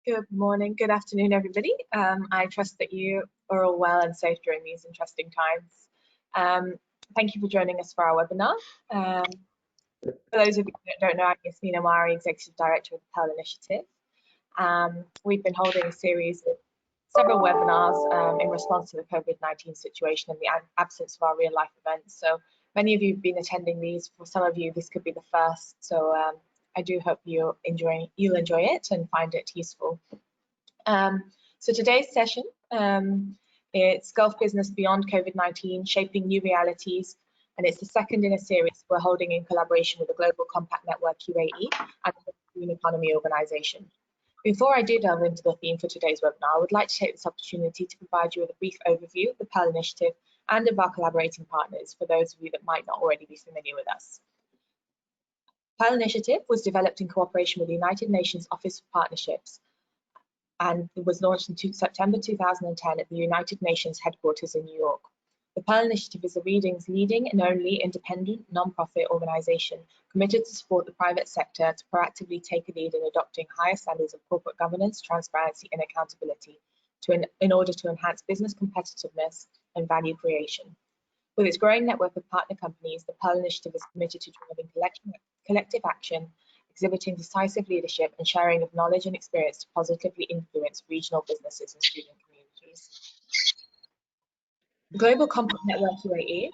Good morning, good afternoon, everybody. I trust that you are all well and safe during these interesting times. Thank you for joining us for our webinar. For those of you that don't know, I'm Yasmina Mari, Executive Director of the Pearl Initiative. We've been holding a series of several webinars in response to the COVID-19 situation and the absence of our real-life events. So many of you have been attending these. For some of you, this could be the first. So I do hope you'll enjoy it and find it useful. So today's session, it's Gulf Business Beyond COVID-19, Shaping New Realities, and it's the second in a series we're holding in collaboration with the Global Compact Network UAE and the Green Economy Organization. Before I do delve into the theme for today's webinar, I would like to take this opportunity to provide you with a brief overview of the Pearl Initiative and of our collaborating partners for those of you that might not already be familiar with us. Pearl Initiative was developed in cooperation with the United Nations Office for Partnerships and was launched in September 2010 at the United Nations headquarters in New York. The Pearl Initiative is the region's leading and only independent non-profit organization committed to support the private sector to proactively take a lead in adopting higher standards of corporate governance, transparency and accountability in order to enhance business competitiveness and value creation. With its growing network of partner companies, the Pearl Initiative is committed to driving collective action, exhibiting decisive leadership and sharing of knowledge and experience to positively influence regional businesses and student communities. The Global Compact Network UAE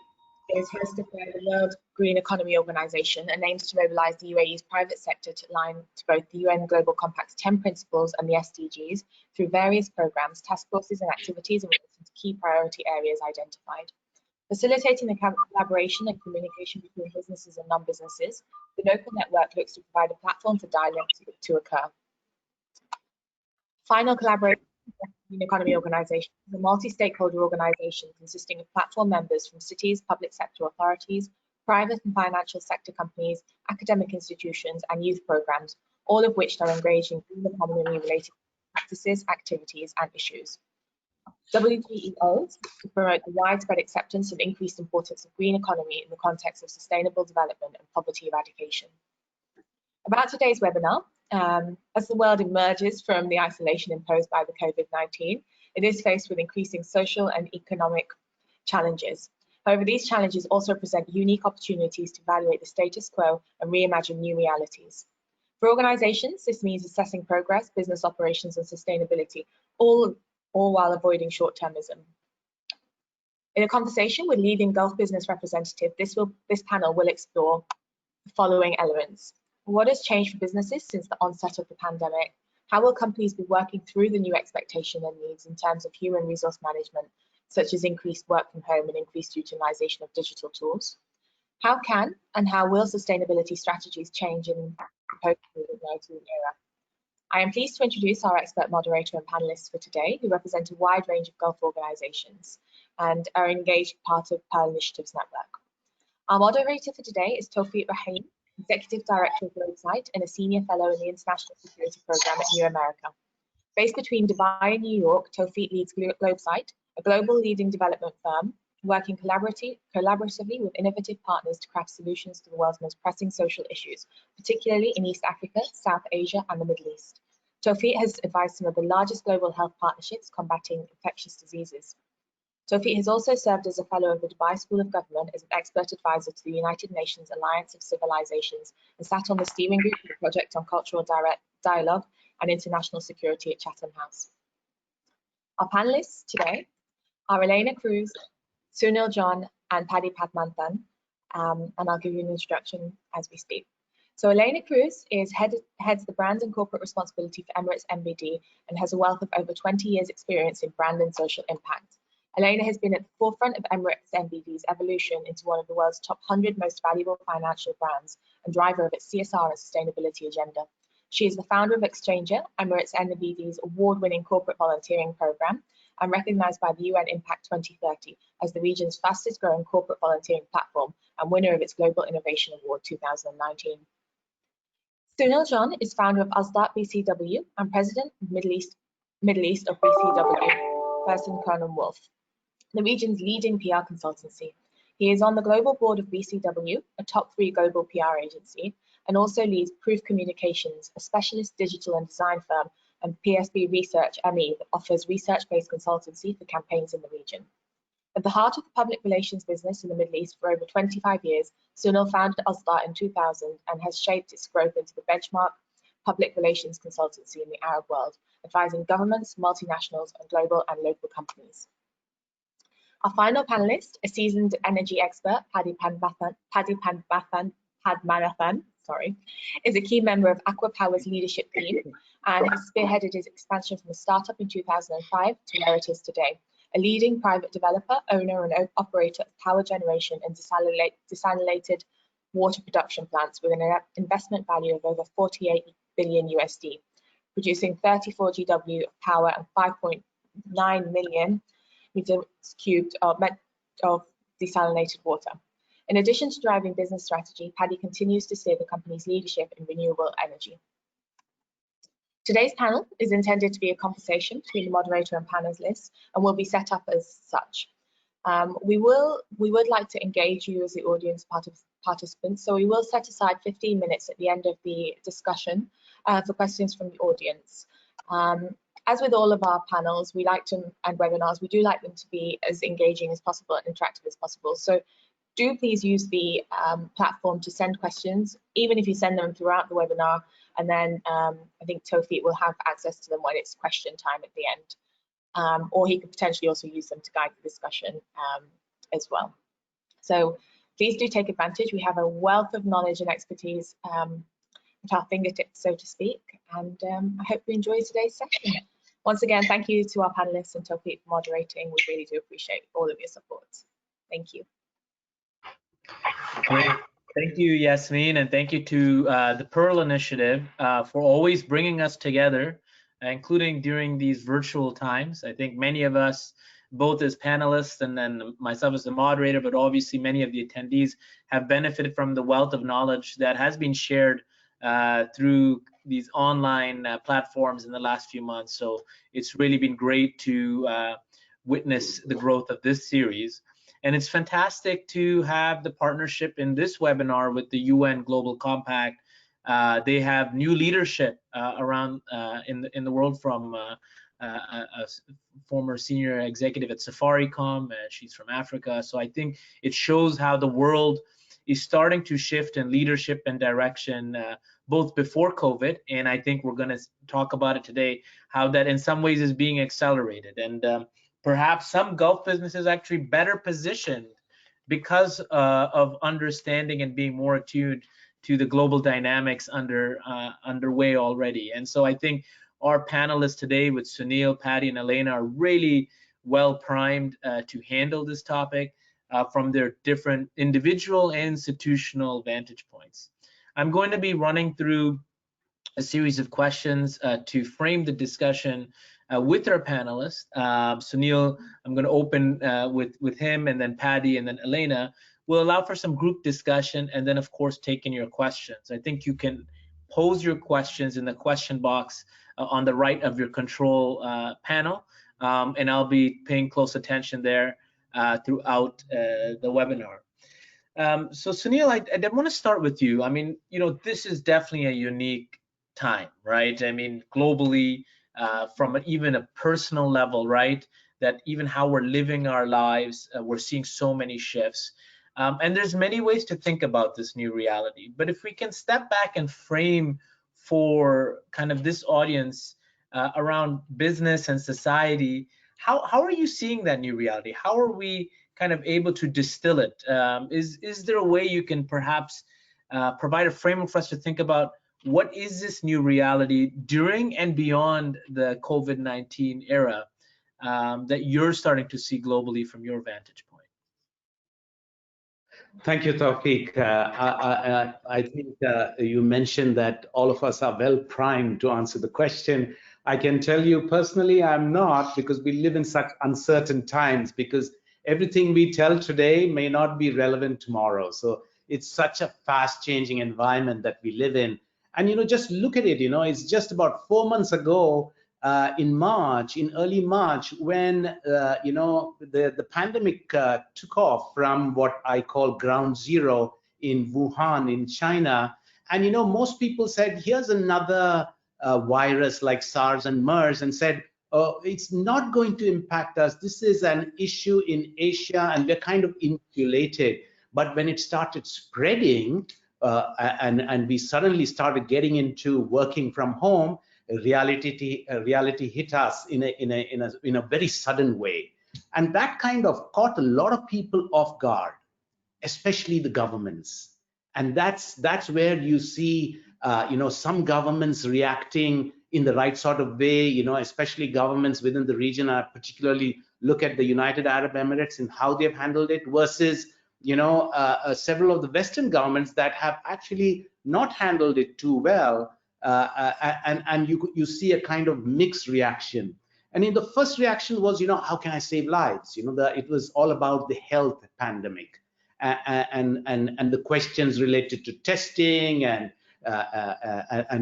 is hosted by the World Green Economy Organization and aims to mobilize the UAE's private sector to align to both the UN Global Compact's 10 principles and the SDGs through various programs, task forces and activities in relation to key priority areas identified. Facilitating the collaboration and communication between businesses and non-businesses, the local network looks to provide a platform for dialogue to occur. Final collaboration with the Green Economy Organization is a multi-stakeholder organization consisting of platform members from cities, public sector authorities, private and financial sector companies, academic institutions, and youth programs, all of which are engaged in green economy-related practices, activities, and issues. WGEO to promote the widespread acceptance and increased importance of green economy in the context of sustainable development and poverty eradication. About today's webinar, as the world emerges from the isolation imposed by the COVID-19, it is faced with increasing social and economic challenges. However, these challenges also present unique opportunities to evaluate the status quo and reimagine new realities. For organizations, this means assessing progress, business operations, and sustainability, all while avoiding short-termism. In a conversation with leading Gulf business representative, this panel will explore the following elements. What has changed for businesses since the onset of the pandemic? How will companies be working through the new expectation and needs in terms of human resource management, such as increased work from home and increased utilization of digital tools? How can and how will sustainability strategies change in the post-COVID-19 era? I am pleased to introduce our expert moderator and panelists for today, who represent a wide range of Gulf organizations and are engaged part of Pearl Initiative's network. Our moderator for today is Tawfiq Rahim, Executive Director of GlobeSight and a Senior Fellow in the International Security Program at New America. Based between Dubai and New York, Tawfiq leads GlobeSight, a global leading development firm, working collaboratively with innovative partners to craft solutions to the world's most pressing social issues, particularly in East Africa, South Asia, and the Middle East. Tawfiq has advised some of the largest global health partnerships combating infectious diseases. Tawfiq has also served as a fellow of the Dubai School of Government as an expert advisor to the United Nations Alliance of Civilizations and sat on the steering group for the Project on Cultural Dialogue and International Security at Chatham House. Our panelists today are Elena Cruz, Sunil John, and Paddy Padmanathan, and I'll give you an introduction as we speak. So Elena Cruz heads the brand and corporate responsibility for Emirates MBD and has a wealth of over 20 years experience in brand and social impact. Elena has been at the forefront of Emirates MBD's evolution into one of the world's top 100 most valuable financial brands and driver of its CSR and sustainability agenda. She is the founder of Exchanger, Emirates MBD's award-winning corporate volunteering program, and recognized by the UN Impact 2030 as the region's fastest growing corporate volunteering platform and winner of its Global Innovation Award 2019. Sunil John is founder of ASDA'A BCW and president of Middle East of BCW, Person Colonel Wolf, the region's leading PR consultancy. He is on the global board of BCW, a top 3 global PR agency, and also leads Proof Communications, a specialist digital and design firm and PSB Research ME that offers research-based consultancy for campaigns in the region. At the heart of the public relations business in the Middle East for over 25 years, Sunil founded ASDA'A in 2000 and has shaped its growth into the benchmark public relations consultancy in the Arab world, advising governments, multinationals, and global and local companies. Our final panelist, a seasoned energy expert, Paddy Padmanathan, is a key member of Aqua Power's leadership team and has spearheaded its expansion from a startup in 2005 to where it is today, a leading private developer, owner, and operator of power generation and desalinated water production plants with an investment value of over 48 billion USD, producing 34 GW of power and 5.9 million meters cubed of desalinated water. In addition to driving business strategy, Paddy continues to steer the company's leadership in renewable energy. Today's panel is intended to be a conversation between the moderator and panelists and will be set up as such. We would like to engage you as the audience participants, so we will set aside 15 minutes at the end of the discussion for questions from the audience. As with all of our panels, and webinars, we do like them to be as engaging as possible and interactive as possible. So do please use the platform to send questions, even if you send them throughout the webinar, and then I think Tawfiq will have access to them when it's question time at the end. Or he could potentially also use them to guide the discussion as well. So please do take advantage. We have a wealth of knowledge and expertise at our fingertips, so to speak, and I hope you enjoy today's session. Once again, thank you to our panelists and Tawfiq for moderating. We really do appreciate all of your support. Thank you. Great. Thank you, Yasmin, and thank you to the Pearl Initiative for always bringing us together, including during these virtual times. I think many of us, both as panelists and then myself as the moderator, but obviously many of the attendees have benefited from the wealth of knowledge that has been shared through these online platforms in the last few months. So it's really been great to witness the growth of this series. And it's fantastic to have the partnership in this webinar with the UN Global Compact. They have new leadership around in the world from a former senior executive at Safaricom. She's from Africa. So I think it shows how the world is starting to shift in leadership and direction both before COVID, and I think we're going to talk about it today, how that in some ways is being accelerated. And perhaps some Gulf businesses actually better positioned because of understanding and being more attuned to the global dynamics underway already. And so I think our panelists today with Sunil, Paddy, and Elena are really well primed to handle this topic from their different individual and institutional vantage points. I'm going to be running through a series of questions to frame the discussion with our panelists. Sunil, I'm going to open with him, and then Paddy, and then Elena. We'll allow for some group discussion, and then of course taking your questions. I think you can pose your questions in the question box on the right of your control panel, and I'll be paying close attention there throughout the webinar. So Sunil, I want to start with you. I mean, you know, this is definitely a unique time, right? I mean, globally, from even a personal level, right? That even how we're living our lives, we're seeing so many shifts. And there's many ways to think about this new reality. But if we can step back and frame for kind of this audience around business and society, how are you seeing that new reality? How are we kind of able to distill it? Is there a way you can perhaps provide a framework for us to think about what is this new reality during and beyond the COVID-19 era that you're starting to see globally from your vantage point? Thank you, Tawfiq. I think you mentioned that all of us are well primed to answer the question. I can tell you personally, I'm not, because we live in such uncertain times, because everything we tell today may not be relevant tomorrow. So it's such a fast changing environment that we live in. And, you know, just look at it, you know, it's just about 4 months ago in early March, when, you know, the pandemic took off from what I call ground zero in Wuhan in China. And, you know, most people said, here's another virus like SARS and MERS and said, oh, it's not going to impact us. This is an issue in Asia and we're kind of insulated. But when it started spreading and we suddenly started getting into working from home, reality hit us in a very sudden way. And that kind of caught a lot of people off guard, especially the governments. And that's where you see some governments reacting in the right sort of way, especially governments within the region. I particularly look at the United Arab Emirates and how they've handled it versus several of the Western governments that have actually not handled it too well, and you see a kind of mixed reaction. And in the first reaction was, how can I save lives? It was all about the health pandemic and the questions related to testing and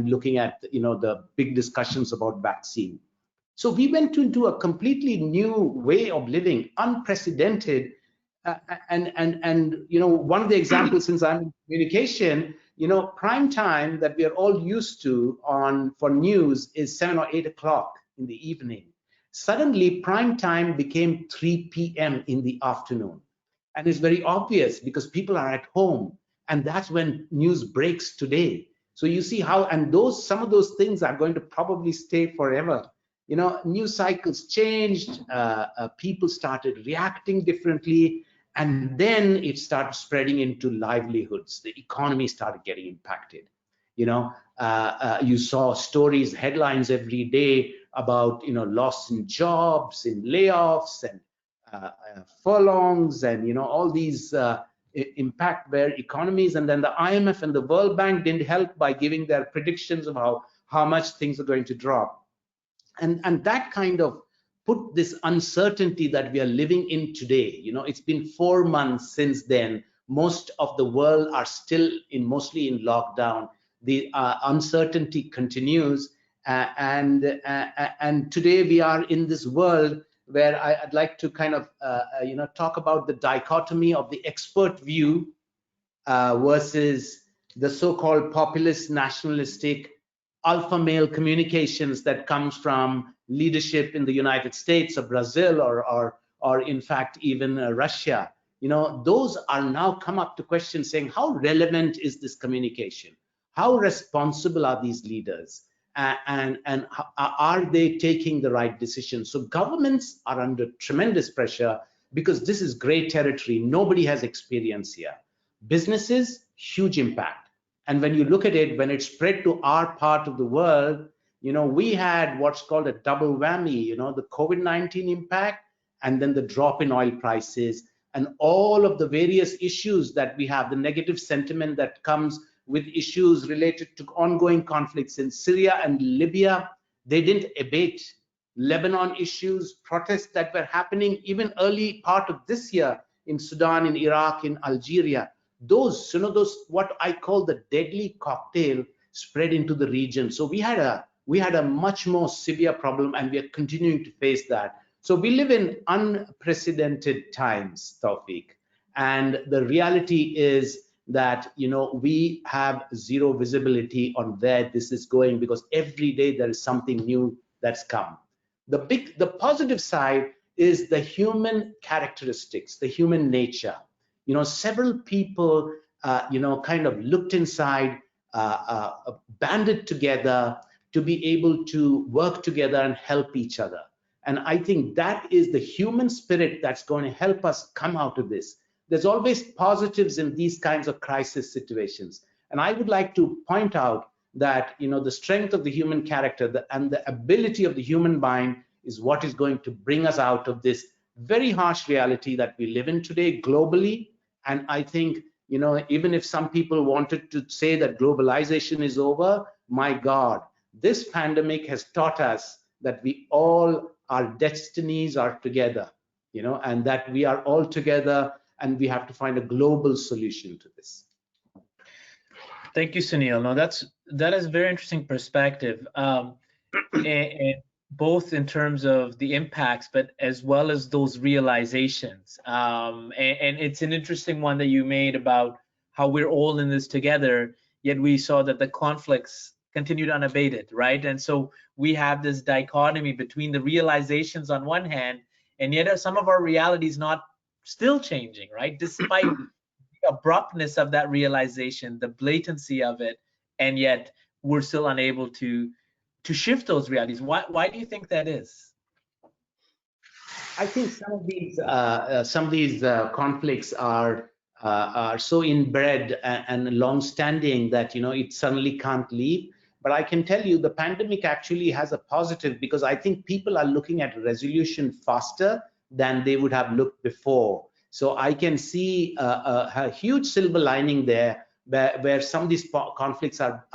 looking at the big discussions about vaccine. So we went into a completely new way of living, unprecedented. And one of the examples, since I'm in communication, prime time that we are all used to for news is 7 or 8 o'clock in the evening. Suddenly, prime time became 3 p.m. in the afternoon. And it's very obvious because people are at home, and that's when news breaks today. So you see how, and some of those things are going to probably stay forever. News cycles changed, people started reacting differently, and then it started spreading into livelihoods. The economy started getting impacted. You saw stories, headlines every day about loss in jobs, in layoffs, and furlongs, and all these impact their economies. And then the IMF and the World Bank didn't help by giving their predictions of how much things are going to drop. And that kind of put this uncertainty that we are living in today. It's been 4 months since then. Most of the world are still mostly in lockdown. The uncertainty continues, and today we are in this world where I'd like to kind of talk about the dichotomy of the expert view versus the so-called populist, nationalistic, alpha male communications that comes from leadership in the United States or Brazil or in fact even Russia. Those are now come up to question saying, how relevant is this communication? How responsible are these leaders? And are they taking the right decisions? So governments are under tremendous pressure because this is gray territory. Nobody has experience here. Businesses, huge impact. And when you look at it, when it spread to our part of the world, we had what's called a double whammy, the COVID-19 impact, and then the drop in oil prices, and all of the various issues that we have, the negative sentiment that comes with issues related to ongoing conflicts in Syria and Libya. They didn't abate. Lebanon issues, protests that were happening even early part of this year in Sudan, in Iraq, in Algeria. Those what I call the deadly cocktail spread into the region. So we had a much more severe problem, and we are continuing to face that. So we live in unprecedented times, Tawfiq, and the reality is that we have zero visibility on where this is going, because every day there is something new that's come. The positive side is the human characteristics, the human nature. Several people kind of looked inside, banded together to be able to work together and help each other. And I think that is the human spirit that's going to help us come out of this. There's always positives in these kinds of crisis situations. And I would like to point out that, the strength of the human character and the ability of the human mind is what is going to bring us out of this very harsh reality that we live in today globally. And I think, even if some people wanted to say that globalization is over, my God, this pandemic has taught us that our destinies are together, and that we are all together, and we have to find a global solution to this. Thank you, Sunil. No, that is a very interesting perspective, and both in terms of the impacts, but as well as those realizations. And it's an interesting one that you made about how we're all in this together, yet we saw that the conflicts continued unabated, right? And so we have this dichotomy between the realizations on one hand, and yet some of our realities not still changing, right? Despite the abruptness of that realization, the blatancy of it, and yet we're still unable to shift those realities. Why do you think that is? I think some of these conflicts are so inbred and long-standing that it suddenly can't leave. But I can tell you the pandemic actually has a positive, because I think people are looking at resolution faster than they would have looked before. So I can see a huge silver lining there, where some of these conflicts are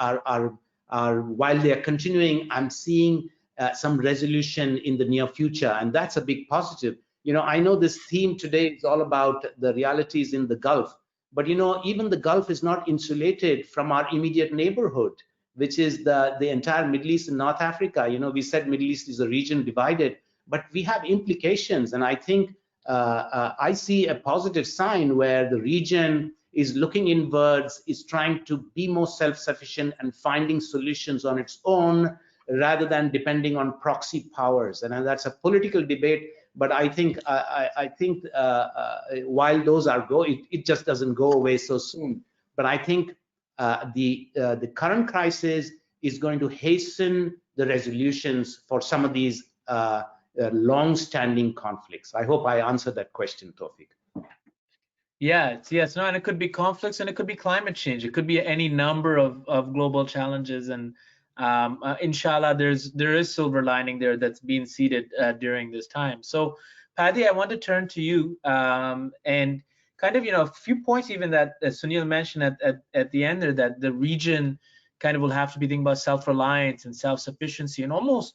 while they are continuing, I'm seeing some resolution in the near future, and that's a big positive. I know this theme today is all about the realities in the Gulf, but even the Gulf is not insulated from our immediate neighborhood, which is the entire Middle East and North Africa. We said Middle East is a region divided, but we have implications, and I think I see a positive sign where the region is looking inwards, is trying to be more self-sufficient and finding solutions on its own, rather than depending on proxy powers. And that's a political debate, but I think while those are it just doesn't go away so soon. But I think the current crisis is going to hasten the resolutions for some of these long-standing conflicts. I hope I answered that question, Tawfiq. Yes, no, and it could be conflicts, and it could be climate change. It could be any number of global challenges, and inshallah, there is silver lining there that's been seeded during this time. So, Paddy, I want to turn to you and kind of a few points even that Sunil mentioned at the end there, that the region kind of will have to be thinking about self-reliance and self-sufficiency, and almost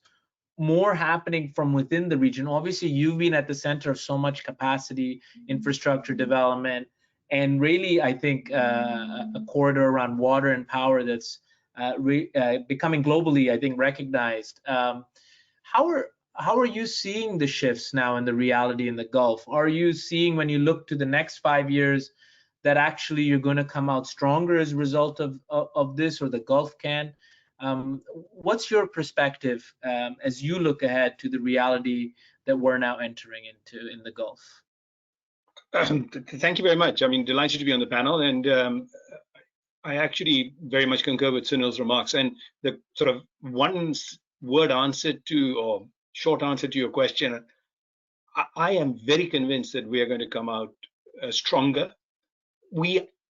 more happening from within the region. Obviously, you've been at the center of so much capacity, infrastructure development, and really, I think a corridor around water and power that's becoming globally, I think, recognized. How are you seeing the shifts now in the reality in the Gulf? Are you seeing, when you look to the next 5 years, that actually you're going to come out stronger as a result of this, or the Gulf can? What's your perspective as you look ahead to the reality that we're now entering into in the Gulf? Thank you very much. I mean, delighted to be on the panel, and I actually very much concur with Sunil's remarks. And the sort of one-word answer to, or short answer to your question, I am very convinced that we are going to come out stronger.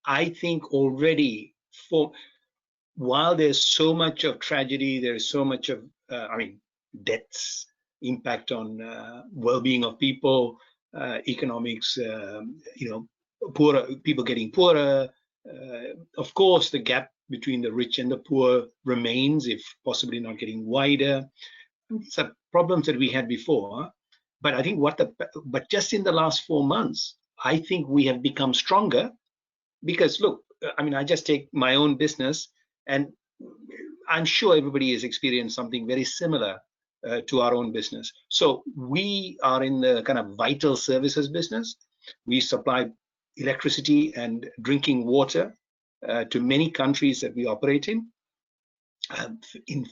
I think already, while there's so much of tragedy, there is so much of, deaths, impact on well-being of people, economics, poorer people getting poorer. Of course, the gap between the rich and the poor remains, if possibly not getting wider. These are problems that we had before, but I think but just in the last 4 months, I think we have become stronger, because look, I just take my own business, and I'm sure everybody has experienced something very similar to our own business. So we are in the kind of vital services business. We supply electricity and drinking water to many countries that we operate in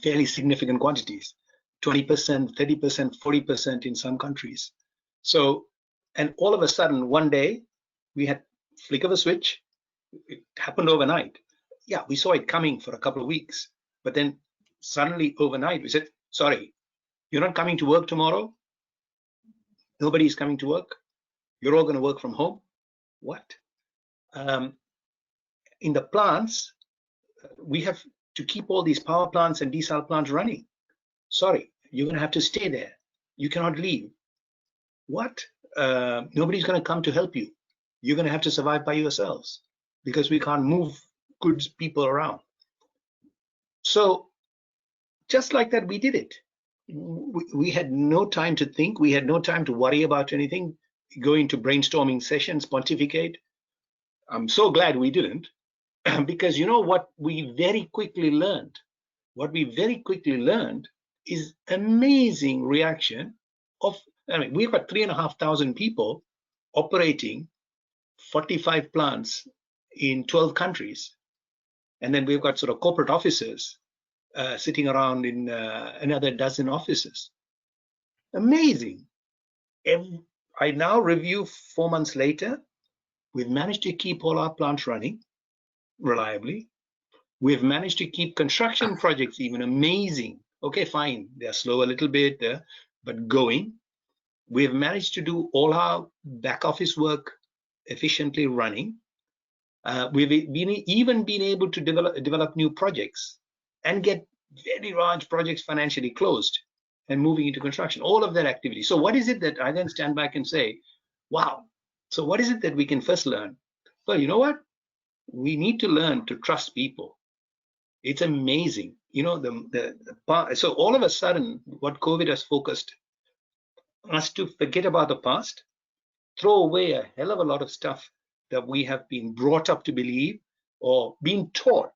fairly significant quantities, 20%, 30%, 40% in some countries. So, and all of a sudden, one day, we had flick of a switch. It happened overnight. Yeah, we saw it coming for a couple of weeks, but then suddenly overnight we said, sorry, you're not coming to work tomorrow. Nobody's coming to work. You're all going to work from home. What? In the plants, we have to keep all these power plants and desal plants running. Sorry, you're going to have to stay there. You cannot leave. What? Nobody's going to come to help you. You're going to have to survive by yourselves, because we can't move goods, people around. So just like that, we did it. We had no time to think. We had no time to worry about anything, go into brainstorming sessions, pontificate. I'm so glad we didn't, because you know what we very quickly learned? What we very quickly learned is amazing reaction of, we've got 3,500 people operating 45 plants in 12 countries. And then we've got sort of corporate offices sitting around in another dozen offices. Amazing. I now review 4 months later. We've managed to keep all our plants running reliably. We've managed to keep construction projects even amazing. Okay, fine. They're slow a little bit, but going. We've managed to do all our back office work efficiently running. We've even been able to develop new projects and get very large projects financially closed and moving into construction, all of that activity. So what is it that I then stand back and say, wow, so what is it that we can first learn? Well, you know what? We need to learn to trust people. It's amazing. You know, so all of a sudden, what COVID has focused us to forget about the past, throw away a hell of a lot of stuff that we have been brought up to believe or been taught,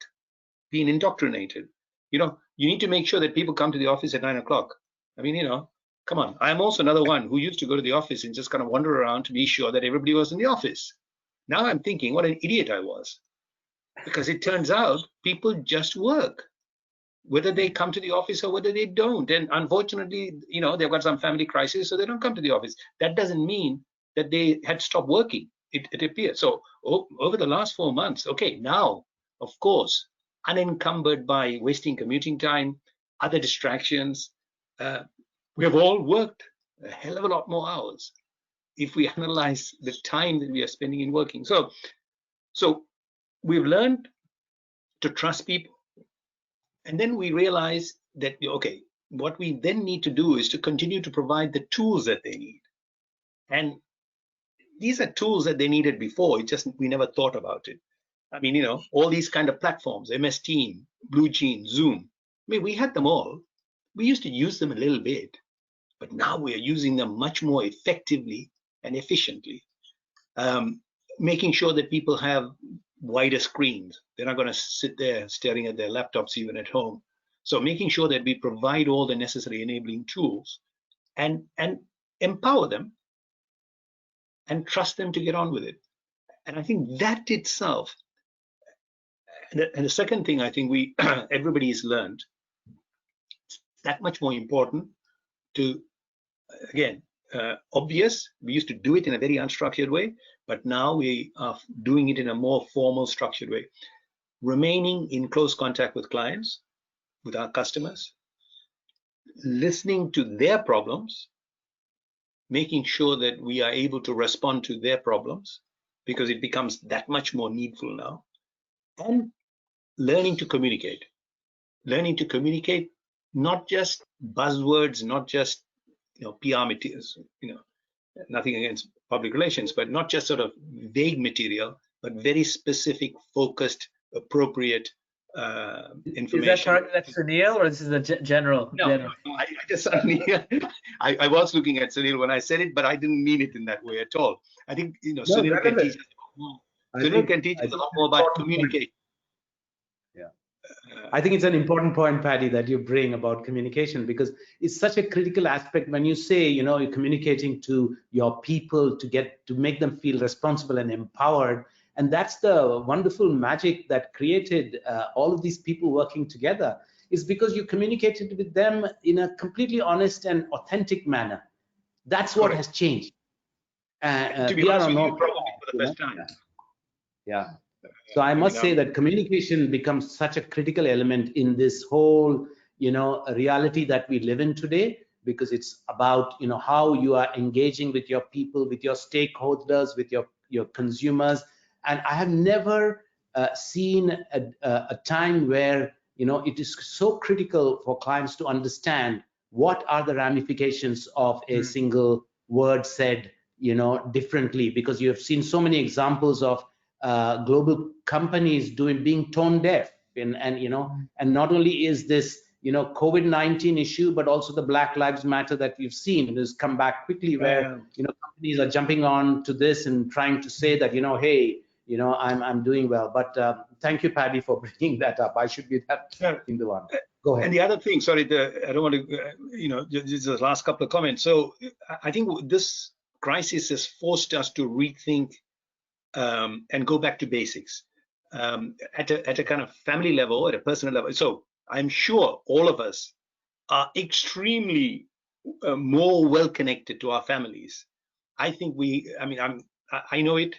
being indoctrinated. You know, you need to make sure that people come to the office at 9 o'clock. I mean, you know, come on. I'm also another one who used to go to the office and just kind of wander around to be sure that everybody was in the office. Now I'm thinking what an idiot I was, because it turns out people just work, whether they come to the office or whether they don't. And unfortunately, you know, they've got some family crisis, so they don't come to the office. That doesn't mean that they had stopped working. It appears. So over the last 4 months, okay, now, of course, unencumbered by wasting commuting time, other distractions, we have all worked a hell of a lot more hours if we analyze the time that we are spending in working. So we've learned to trust people. And then we realize that, okay, what we then need to do is to continue to provide the tools that they need. And these are tools that they needed before. It just, we never thought about it. I mean, you know, all these kind of platforms, MS Team, Blue Jean, Zoom. I mean, we had them all. We used to use them a little bit, but now we are using them much more effectively and efficiently, making sure that people have wider screens. They're not going to sit there staring at their laptops even at home. So making sure that we provide all the necessary enabling tools and empower them and trust them to get on with it. And I think that itself, and the second thing I think everybody has learned, it's that much more important to, again, obvious. We used to do it in a very unstructured way, but now we are doing it in a more formal, structured way. Remaining in close contact with clients, with our customers, listening to their problems, making sure that we are able to respond to their problems, because it becomes that much more needful now, and learning to communicate. Learning to communicate, not just buzzwords, not just, you know, PR materials, you know, nothing against public relations, but not just sort of vague material, but very specific, focused, appropriate information. Is that targeted at Sunil, or this is a general? No, I just suddenly, I was looking at Sunil when I said it, but I didn't mean it in that way at all. I think, you know, Sunil can teach us more. Sunil can teach us a lot more about communication. Yeah. I think it's an important point, Paddy, that you bring about communication, because it's such a critical aspect when you say, you know, you're communicating to your people to make them feel responsible and empowered. And that's the wonderful magic that created all of these people working together, is because you communicated with them in a completely honest and authentic manner. That's what has changed. To be honest with you, probably for the first time. Yeah. So I must say that communication becomes such a critical element in this whole, you know, reality that we live in today, because it's about, you know, how you are engaging with your people, with your stakeholders, with your consumers. And I have never seen a time where, you know, it is so critical for clients to understand what are the ramifications of a single word said, you know, differently, because you have seen so many examples of global companies being tone deaf, and you know, and not only is this, you know, COVID-19 issue, but also the Black Lives Matter that we've seen has come back quickly, where you know, companies are jumping on to this and trying to say that, you know, hey, you know, I'm doing well. But thank you, Paddy, for bringing that up. I should be that in the one. Go ahead. And the other thing, sorry, I don't want to, you know, just the last couple of comments. So I think this crisis has forced us to rethink and go back to basics at a kind of family level, at a personal level. So I'm sure all of us are extremely more well connected to our families. I think I know it,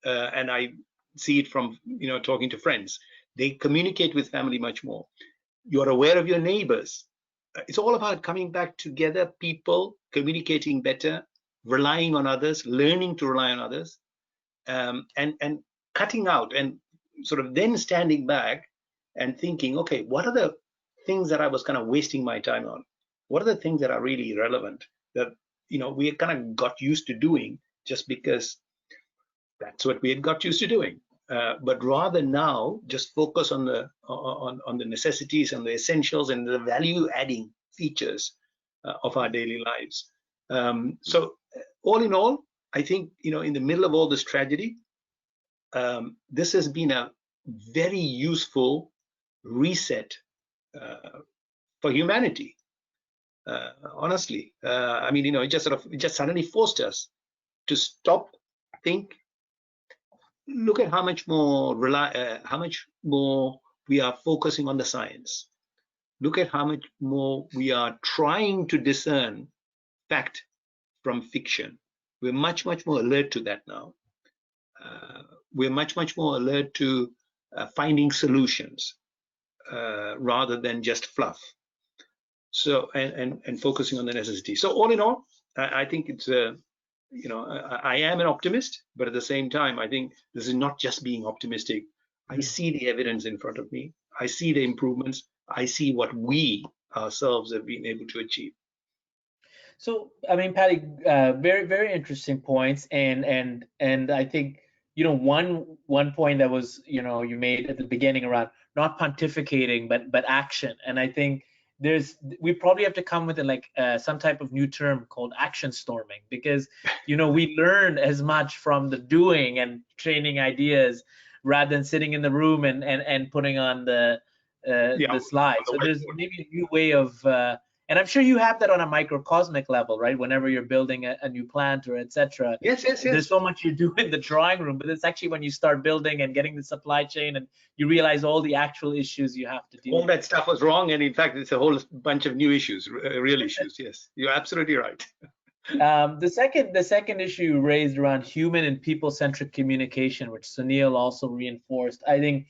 and I see it from talking to friends. They communicate with family much more. You're aware of your neighbors. It's all about coming back together, people communicating better, relying on others, learning to rely on others, and cutting out and sort of then standing back and thinking, okay, what are the things that I was kind of wasting my time on? What are the things that are really relevant that we kind of got used to doing just because that's what we had got used to doing? But rather now just focus on the necessities and the essentials and the value-adding features of our daily lives. So all in all, I think in the middle of all this tragedy, this has been a very useful reset for humanity. Honestly, I mean, it just suddenly forced us to stop, think, look at how much more we are focusing on the science. Look at how much more we are trying to discern fact from fiction. We're much more alert to that now. We're much more alert to finding solutions rather than just fluff. So and focusing on the necessity. So all in all, I think it's I am an optimist, but at the same time, I think this is not just being optimistic. I see the evidence in front of me. I see the improvements. I see what we ourselves have been able to achieve. So, I mean, Patty, very interesting points, and I think one point that was you made at the beginning around not pontificating but action, and I think we probably have to come with some type of new term called action storming, because we learn as much from the doing and training ideas rather than sitting in the room and putting on the slides. So there's maybe a new way of and I'm sure you have that on a microcosmic level, right? Whenever you're building a new plant or etc. Yes. There's so much you do in the drawing room, but it's actually when you start building and getting the supply chain and you realize all the actual issues you have to deal with. All that stuff was wrong, and in fact, it's a whole bunch of new issues, real issues. Yes, you're absolutely right. The second issue you raised around human and people-centric communication, which Sunil also reinforced, I think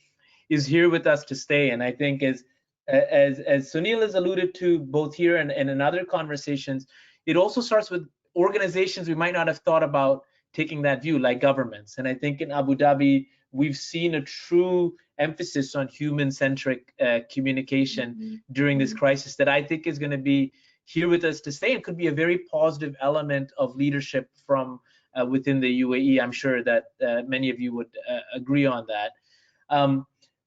is here with us to stay. And I think as Sunil has alluded to both here and in other conversations, it also starts with organizations we might not have thought about taking that view, like governments. And I think in Abu Dhabi, we've seen a true emphasis on human-centric communication during this crisis that I think is going to be here with us to stay and could be a very positive element of leadership from within the UAE. I'm sure that many of you would agree on that.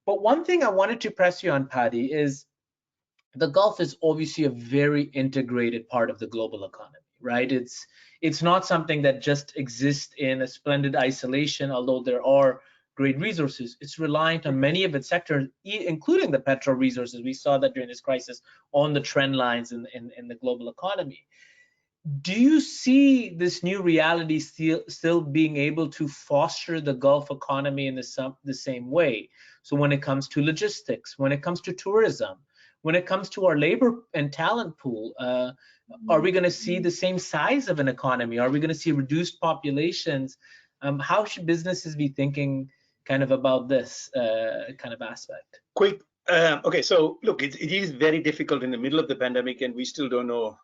But one thing I wanted to press you on, Paddy, is the Gulf is obviously a very integrated part of the global economy, right? It's not something that just exists in a splendid isolation, although there are great resources. It's reliant on many of its sectors, including the petrol resources. We saw that during this crisis on the trend lines in the global economy. Do you see this new reality still being able to foster the Gulf economy in the same way? So when it comes to logistics, when it comes to tourism, when it comes to our labor and talent pool, are we going to see the same size of an economy? Are we going to see reduced populations? How should businesses be thinking kind of about this kind of aspect? Quick. Okay, so look, it is very difficult in the middle of the pandemic, and we still don't know.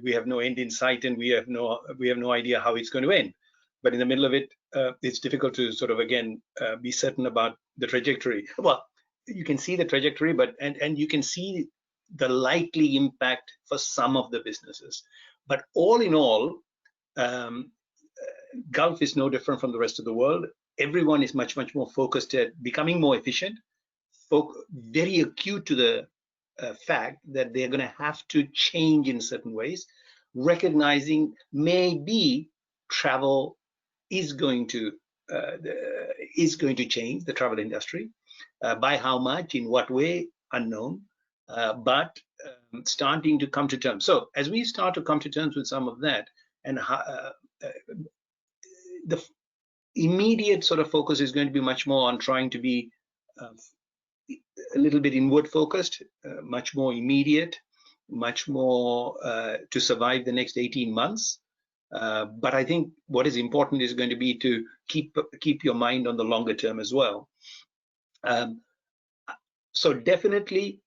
We have no end in sight, and we have no idea how it's going to end. But in the middle of it, it's difficult to sort of again be certain about the trajectory. Well, you can see the trajectory, but and you can see the likely impact for some of the businesses. But all in all, Gulf is no different from the rest of the world. Everyone is much more focused at becoming more efficient. Very acute to the fact that they're going to have to change in certain ways, recognizing maybe travel is going to change, the travel industry. By how much, in what way, unknown, but starting to come to terms. So as we start to come to terms with some of that, and the immediate sort of focus is going to be much more on trying to be a little bit inward focused, much more immediate, much more to survive the next 18 months. But I think what is important is going to be to keep your mind on the longer term as well. So definitely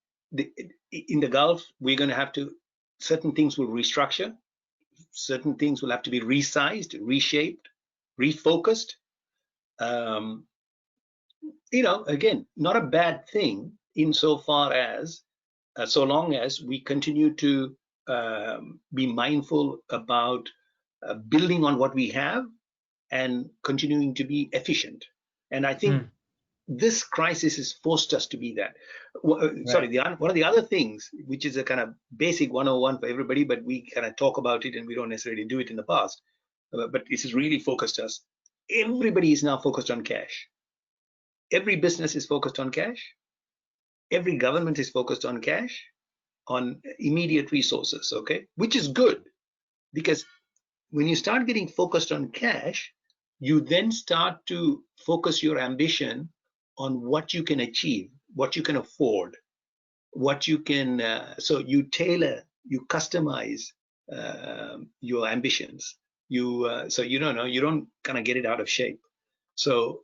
in the Gulf, we're going to have to, certain things will restructure, certain things will have to be resized, reshaped, refocused. Again, not a bad thing insofar as, so long as we continue to be mindful about building on what we have and continuing to be efficient. And I think this crisis has forced us to be that. Sorry, one of the other things, which is a kind of basic 101 for everybody, but we kind of talk about it and we don't necessarily do it in the past, but this has really focused us. Everybody is now focused on cash. Every business is focused on cash. Every government is focused on cash, on immediate resources, okay? Which is good, because when you start getting focused on cash, you then start to focus your ambition on what you can achieve, what you can afford, what you can, so you tailor, you customize your ambitions. So you don't kind of get it out of shape. So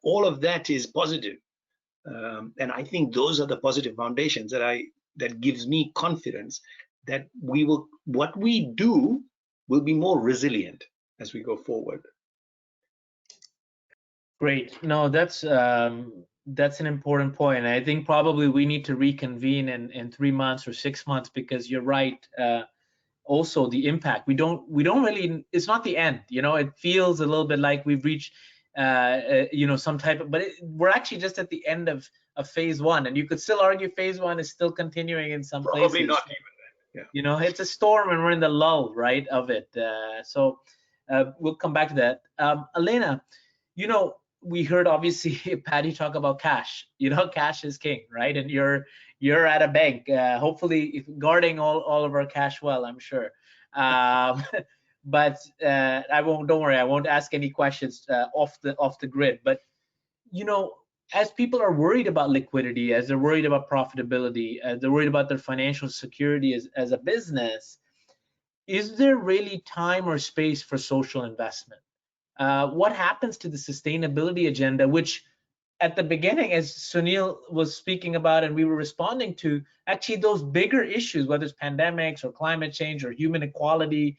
all of that is positive. And I think those are the positive foundations that gives me confidence that what we do will be more resilient as we go forward. Great. No, that's an important point. I think probably we need to reconvene in 3 months or 6 months, because you're right. Also, the impact, we don't really, it's not the end. It feels a little bit like we've reached some type of, but we're actually just at the end of phase one, and you could still argue phase one is still continuing in some places. Probably not even. Yeah. It's a storm and we're in the lull, right, of it. So we'll come back to that. Elena, we heard obviously Patty talk about cash. Cash is king, right? And you're at a bank, hopefully guarding all of our cash well, I'm sure. But don't worry, I won't ask any questions off the grid. But as people are worried about liquidity, as they're worried about profitability, as they're worried about their financial security as a business, is there really time or space for social investment? What happens to the sustainability agenda, which at the beginning, as Sunil was speaking about and we were responding to, actually those bigger issues, whether it's pandemics or climate change or human equality,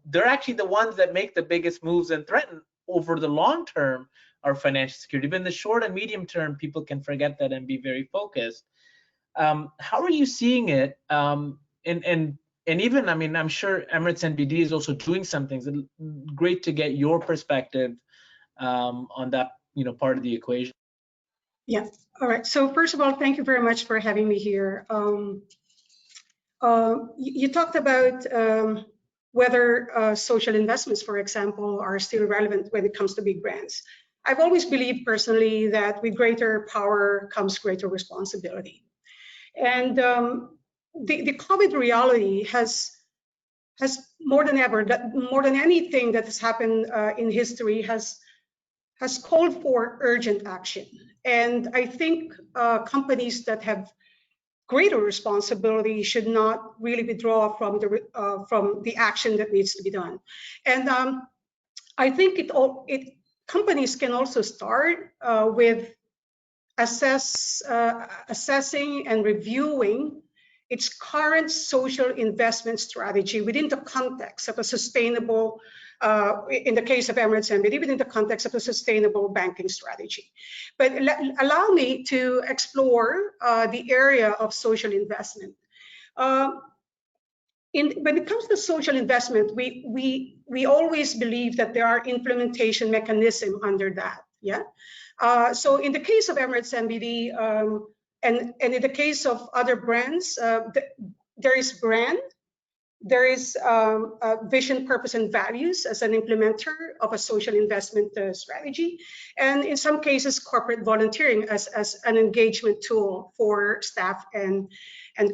they're actually the ones that make the biggest moves and threaten over the long term our financial security. But in the short and medium term, people can forget that and be very focused. How are you seeing it? And even, I'm sure Emirates NBD is also doing some things. Great to get your perspective on that, part of the equation. Yeah. All right. So first of all, thank you very much for having me here. You talked about whether social investments, for example, are still relevant when it comes to big brands. I've always believed personally that with greater power comes greater responsibility. And the COVID reality has more than ever, more than anything that has happened in history, has called for urgent action. And I think companies that have greater responsibility should not really withdraw from the action that needs to be done. And I think companies can also start with assessing and reviewing its current social investment strategy within the context of a sustainable, in the case of Emirates NBD, within the context of a sustainable banking strategy. But allow me to explore the area of social investment. When it comes to social investment, we always believe that there are implementation mechanisms under that. Yeah. So in the case of Emirates NBD, and in the case of other brands, there is brand, there is vision, purpose, and values as an implementer of a social investment strategy, and in some cases, corporate volunteering as an engagement tool for staff and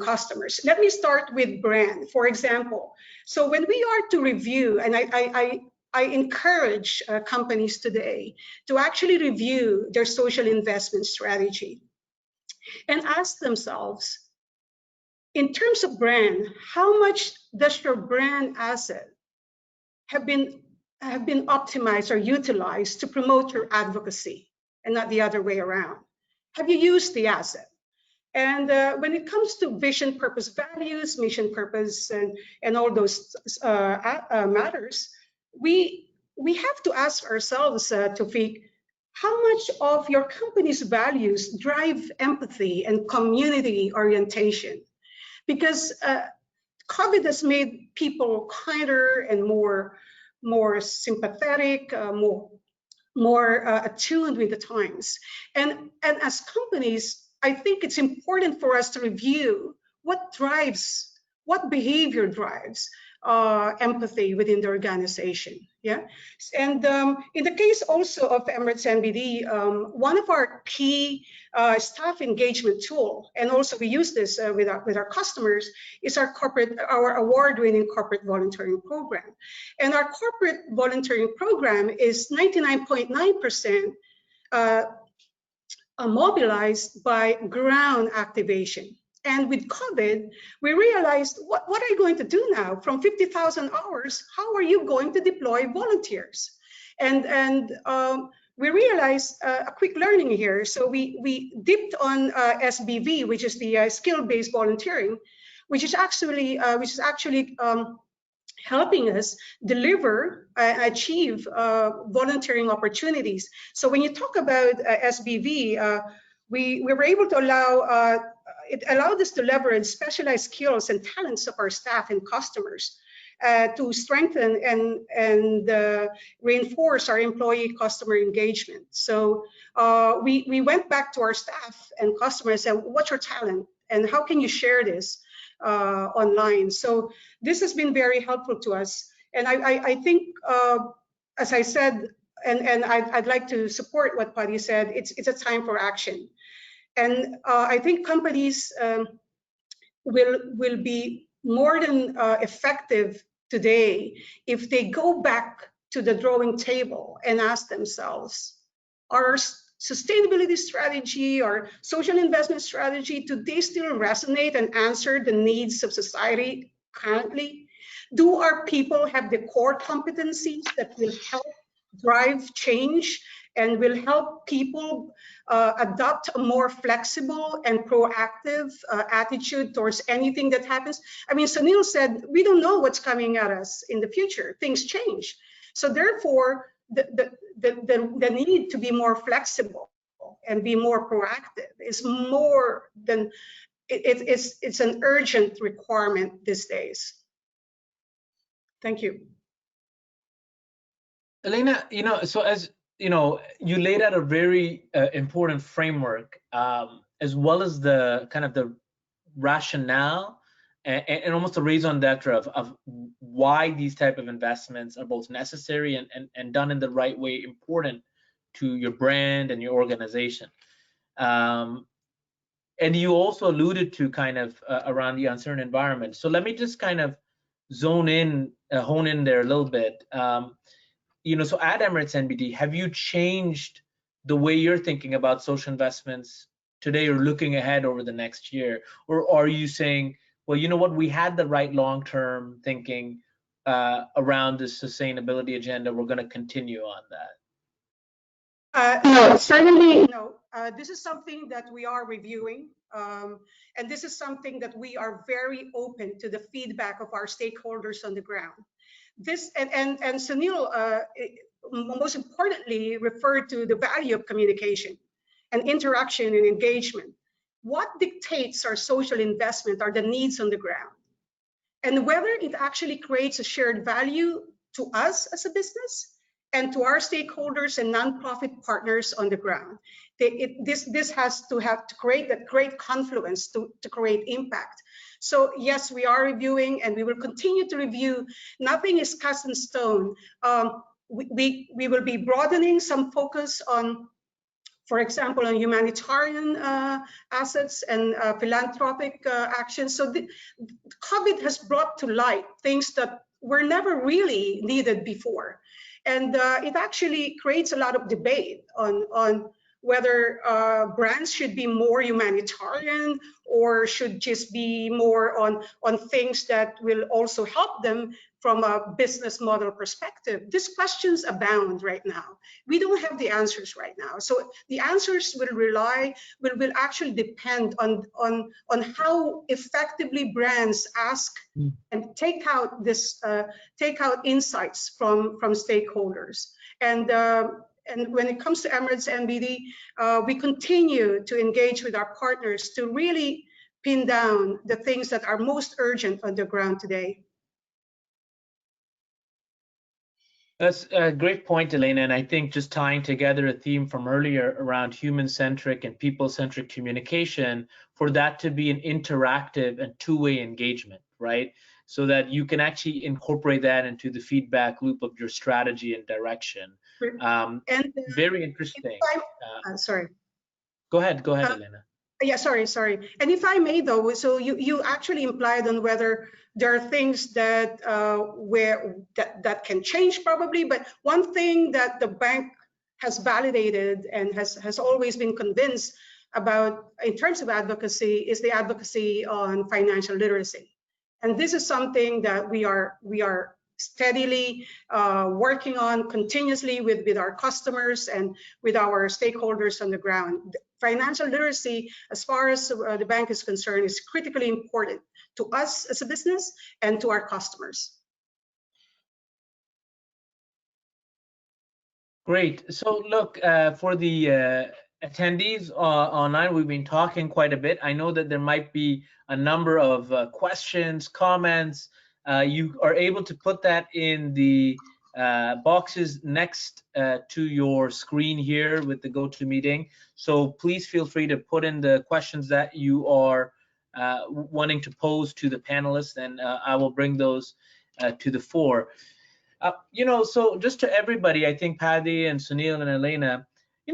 customers. Let me start with brand, for example. So when we are to review, and I encourage companies today to actually review their social investment strategy. and ask themselves, in terms of brand, how much does your brand asset have been optimized or utilized to promote your advocacy, and not the other way around? Have you used the asset? And when it comes to vision, purpose, values, mission, purpose, and all those matters, we have to ask ourselves, Tawfiq, how much of your company's values drive empathy and community orientation? Because COVID has made people kinder and more sympathetic, more attuned with the times. And as companies, I think it's important for us to review what behavior drives empathy within the organization. Yeah, and in the case also of Emirates NBD, one of our key staff engagement tool, and also we use this with our customers, is our award-winning corporate volunteering program. And our corporate volunteering program is 99.9% mobilized by ground activation. And with COVID, we realized, what are you going to do now? From 50,000 hours, how are you going to deploy volunteers? And we realized a quick learning here. So we dipped on SBV, which is the skill-based volunteering, which is actually helping us deliver and achieve volunteering opportunities. So when you talk about SBV, we were able to allow, it allowed us to leverage specialized skills and talents of our staff and customers to strengthen and reinforce our employee customer engagement. So we went back to our staff and customers and said, what's your talent and how can you share this online? So this has been very helpful to us. And I think, as I said, and I'd like to support what Paddy said, it's a time for action. And I think companies will be more than effective today if they go back to the drawing table and ask themselves, our sustainability strategy or social investment strategy, do they still resonate and answer the needs of society currently? Do our people have the core competencies that will help drive change and will help people adopt a more flexible and proactive attitude towards anything that happens? I mean, Sunil said, we don't know what's coming at us in the future. Things change. So therefore, the need to be more flexible and be more proactive is more than, it's an urgent requirement these days. Thank you. Elena, so as you laid out a very important framework, as well as the kind of the rationale and almost a raison d'etre of why these type of investments are both necessary and done in the right way important to your brand and your organization. And you also alluded to kind of around the uncertain environment. So let me just kind of hone in there a little bit. So at Emirates NBD, have you changed the way you're thinking about social investments today or looking ahead over the next year? Or are you saying, well, you know what, we had the right long-term thinking around this sustainability agenda, we're going to continue on that? No, certainly no. This is something that we are reviewing. And this is something that we are very open to the feedback of our stakeholders on the ground. This and Sunil, most importantly, referred to the value of communication and interaction and engagement. What dictates our social investment are the needs on the ground, and whether it actually creates a shared value to us as a business and to our stakeholders and nonprofit partners on the ground. This has to create that great confluence to create impact. So yes, we are reviewing and we will continue to review. Nothing is cast in stone. We will be broadening some focus on, for example, on humanitarian assets and philanthropic actions. So COVID has brought to light things that were never really needed before. And it actually creates a lot of debate on whether brands should be more humanitarian or should just be more on things that will also help them from a business model perspective. These questions abound right now. We don't have the answers right now. So the answers will actually depend on how effectively brands ask and take out insights from stakeholders. And when it comes to Emirates NBD, we continue to engage with our partners to really pin down the things that are most urgent on the ground today. That's a great point, Elena. And I think just tying together a theme from earlier around human-centric and people-centric communication, for that to be an interactive and two-way engagement, right? So that you can actually incorporate that into the feedback loop of your strategy and direction. Very interesting. Sorry. Go ahead, Elena. Yeah, sorry. And if I may, though, so you actually implied on whether there are things that that can change probably, but one thing that the bank has validated and has always been convinced about in terms of advocacy is the advocacy on financial literacy. And this is something that we are steadily working on continuously with our customers and with our stakeholders on the ground. Financial literacy, as far as the bank is concerned, is critically important to us as a business and to our customers. Great. So look, for the attendees online, we've been talking quite a bit. I know that there might be a number of questions, comments. You are able to put that in the boxes next to your screen here with the GoToMeeting. So please feel free to put in the questions that you are wanting to pose to the panelists, and I will bring those to the fore. So just to everybody, I think Paddy and Sunil and Elena,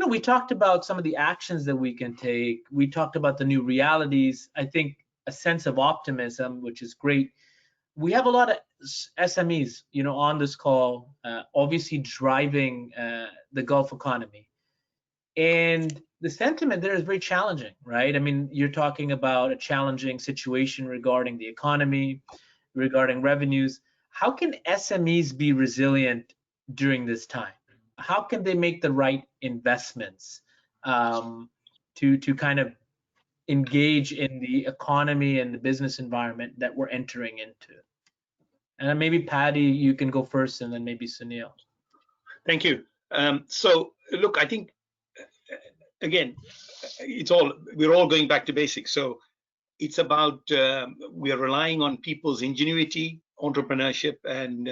we talked about some of the actions that we can take. We talked about the new realities. I think a sense of optimism, which is great. We have a lot of SMEs, on this call, obviously driving the Gulf economy. And the sentiment there is very challenging, right? I mean, you're talking about a challenging situation regarding the economy, regarding revenues. How can SMEs be resilient during this time? How can they make the right investments to kind of engage in the economy and the business environment that we're entering into? And maybe Paddy, you can go first, and then maybe Sunil. Thank you. So look, I think again, we're all going back to basics. So it's about we are relying on people's ingenuity, entrepreneurship, and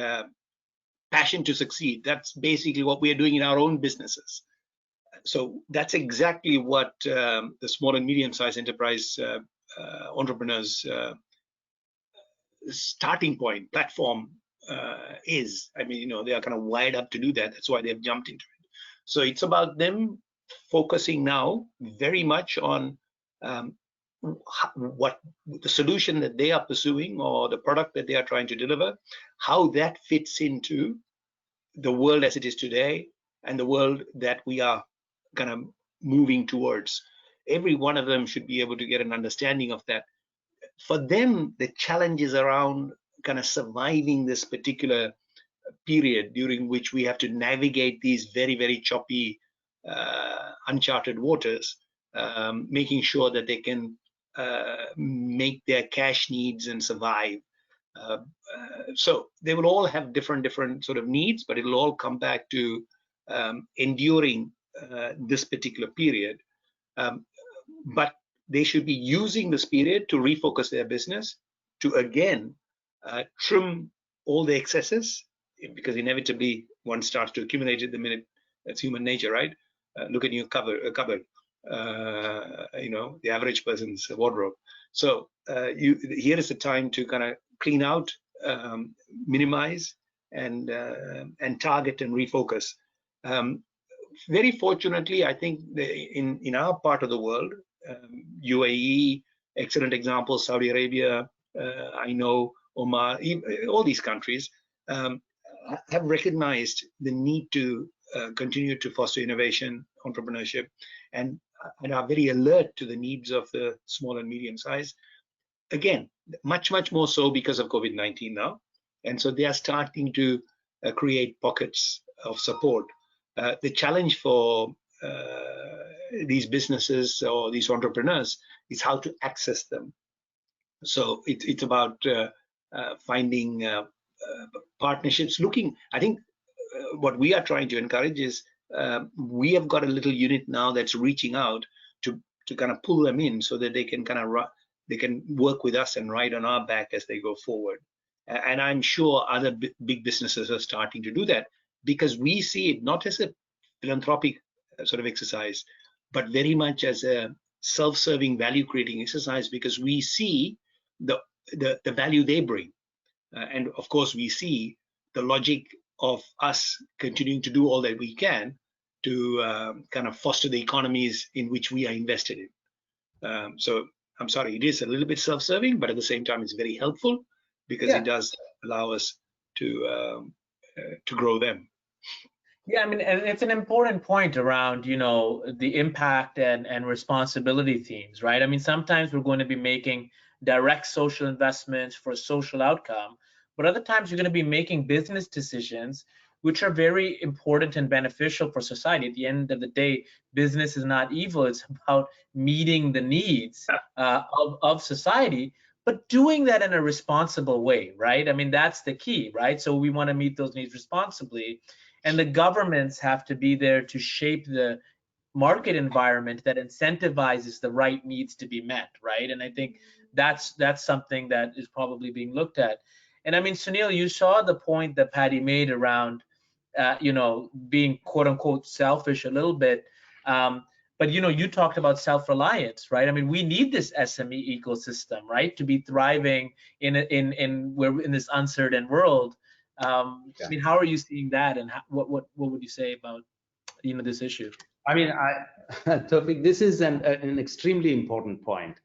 passion to succeed. That's basically what we are doing in our own businesses. So that's exactly what the small and medium-sized enterprise entrepreneurs starting point platform is. I mean, they are kind of wired up to do that. That's why they've jumped into it. So it's about them focusing now very much on what the solution that they are pursuing or the product that they are trying to deliver, how that fits into the world as it is today and the world that we are kind of moving towards. Every one of them should be able to get an understanding of that. For them, the challenge is around kind of surviving this particular period during which we have to navigate these very, very choppy, uncharted waters, making sure that they can make their cash needs and survive. So they will all have different sort of needs, but it'll all come back to enduring this particular period. But they should be using this period to refocus their business, to again trim all the excesses, because inevitably one starts to accumulate it the minute. That's human nature, right? Look at your cupboard, the average person's wardrobe. So here is the time to kind of clean out, minimize, and target and refocus. Very fortunately, I think in our part of the world, UAE, excellent example, Saudi Arabia, I know Oman, all these countries have recognized the need to continue to foster innovation entrepreneurship, and are very alert to the needs of the small and medium size. Again, much more so because of COVID-19 now, and so they are starting to create pockets of support. The challenge for these businesses or these entrepreneurs is how to access them. So it's about finding partnerships. I think what we are trying to encourage is we have got a little unit now that's reaching out to kind of pull them in so that they can they can work with us and ride on our back as they go forward. And I'm sure other big businesses are starting to do that, because we see it not as a philanthropic sort of exercise, but very much as a self-serving value creating exercise, because we see the value they bring. And of course, we see the logic of us continuing to do all that we can to kind of foster the economies in which we are invested in. So I'm sorry, it is a little bit self-serving, but at the same time, it's very helpful because it does allow us to grow them. Yeah, I mean, and it's an important point around, you know, the impact and responsibility themes, right? I mean, sometimes we're going to be making direct social investments for a social outcome, but other times you're going to be making business decisions which are very important and beneficial for society. At the end of the day, business is not evil. It's about meeting the needs of society, but doing that in a responsible way, right? I mean, that's the key, right? So we want to meet those needs responsibly. And the governments have to be there to shape the market environment that incentivizes the right needs to be met, right? And I think that's something that is probably being looked at. And I mean, Sunil, you saw the point that Patty made around, you know, being quote unquote selfish a little bit. But you know, you talked about self-reliance, right? I mean, we need this SME ecosystem, right, to be thriving in this uncertain world. I mean, how are you seeing that, and what would you say about, you know, this issue? I mean, Tawfiq, this is an extremely important point,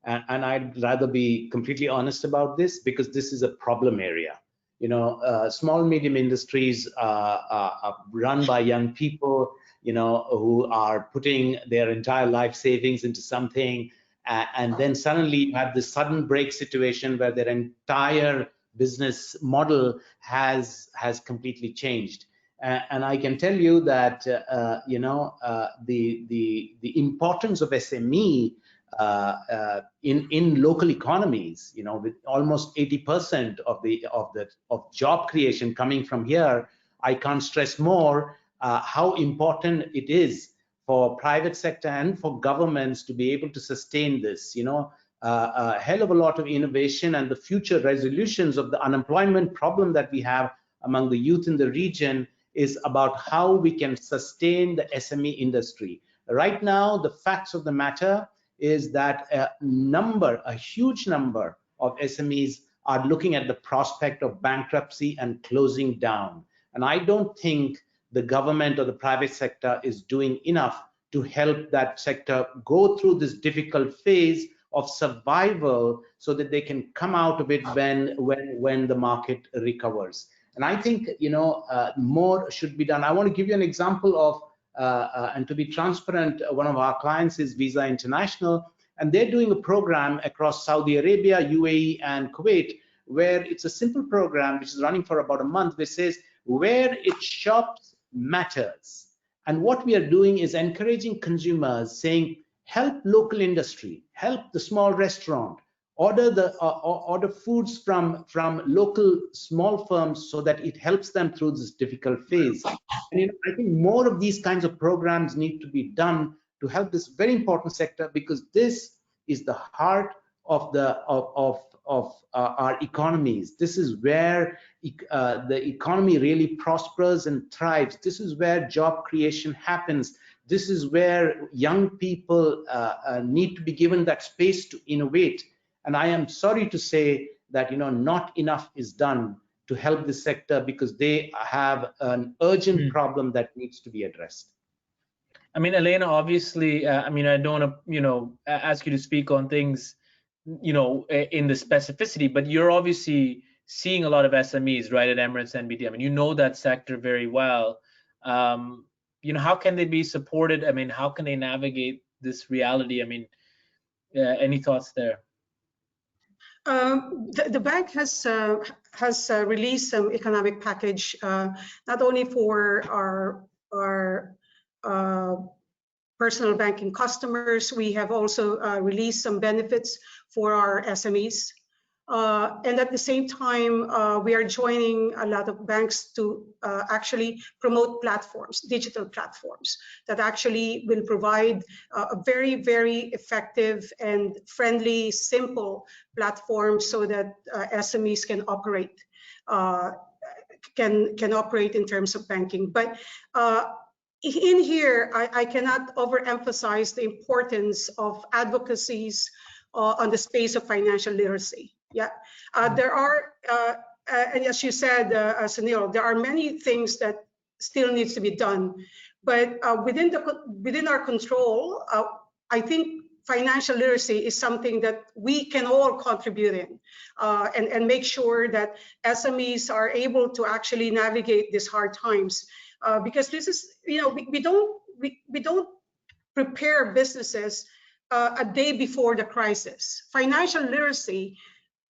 and I'd rather be completely honest about this, because this is a problem area. You know, small medium industries are run by young people, you know, who are putting their entire life savings into something, and then suddenly you have this sudden break situation where their entire business model has completely changed. And I can tell you that you know, the importance of SME in local economies, you know, with almost 80% of job creation coming from here, I can't stress more how important it is for private sector and for governments to be able to sustain this. You know, a hell of a lot of innovation and the future resolutions of the unemployment problem that we have among the youth in the region is about how we can sustain the SME industry. Right now, the facts of the matter is that a huge number of SMEs are looking at the prospect of bankruptcy and closing down. And I don't think the government or the private sector is doing enough to help that sector go through this difficult phase of survival so that they can come out of it when the market recovers. And I think, you know, more should be done. I want to give you an example of, and to be transparent, one of our clients is Visa International, and they're doing a program across Saudi Arabia, UAE, and Kuwait, where it's a simple program which is running for about a month, which says where it shops matters. And what we are doing is encouraging consumers, saying, help local industry, help the small restaurant, order foods from local small firms so that it helps them through this difficult phase. And you know, I think more of these kinds of programs need to be done to help this very important sector, because this is the heart of our economies. This is where the economy really prospers and thrives. This is where job creation happens. This is where young people need to be given that space to innovate. And I am sorry to say that, you know, not enough is done to help this sector, because they have an urgent problem that needs to be addressed. I mean, Elena, obviously, I mean, I don't want to, you know, ask you to speak on things, you know, in the specificity, but you're obviously seeing a lot of SMEs, right, at Emirates NBD. I mean, you know that sector very well. You how can they be supported? I mean, how can they navigate this reality? I mean, any thoughts there? The bank has released some economic package, not only for our personal banking customers. We have also released some benefits for our SMEs. And at the same time, we are joining a lot of banks to actually promote platforms, digital platforms that actually will provide a very, very effective and friendly, simple platform so that SMEs can operate, can operate in terms of banking. But in here, I cannot overemphasize the importance of advocacies on the space of financial literacy. Yeah, there are, and as you said, Sunil, there are many things that still needs to be done. But within our control, I think financial literacy is something that we can all contribute in, and make sure that SMEs are able to actually navigate these hard times. Because this is, we don't prepare businesses a day before the crisis. Financial literacy